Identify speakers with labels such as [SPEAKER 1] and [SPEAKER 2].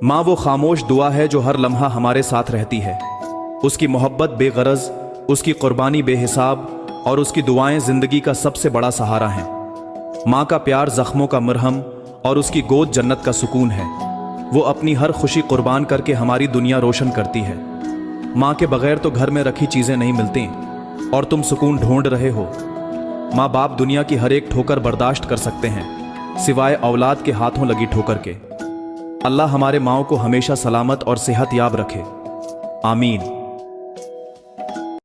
[SPEAKER 1] माँ वो खामोश दुआ है जो हर लम्हा हमारे साथ रहती है। उसकी मोहब्बत बेगरज, उसकी कुर्बानी बेहिसाब और उसकी दुआएं जिंदगी का सबसे बड़ा सहारा हैं। माँ का प्यार जख्मों का मरहम और उसकी गोद जन्नत का सुकून है। वो अपनी हर खुशी कुर्बान करके हमारी दुनिया रोशन करती है। माँ के बगैर तो घर में रखी चीजें नहीं मिलती और तुम सुकून ढूंढ रहे हो। माँ बाप दुनिया की हर एक ठोकर बर्दाश्त कर सकते हैं, सिवाय औलाद के हाथों लगी ठोकर के। अल्लाह हमारे माओं को हमेशा सलामत और सेहत याब रखे। आमीन।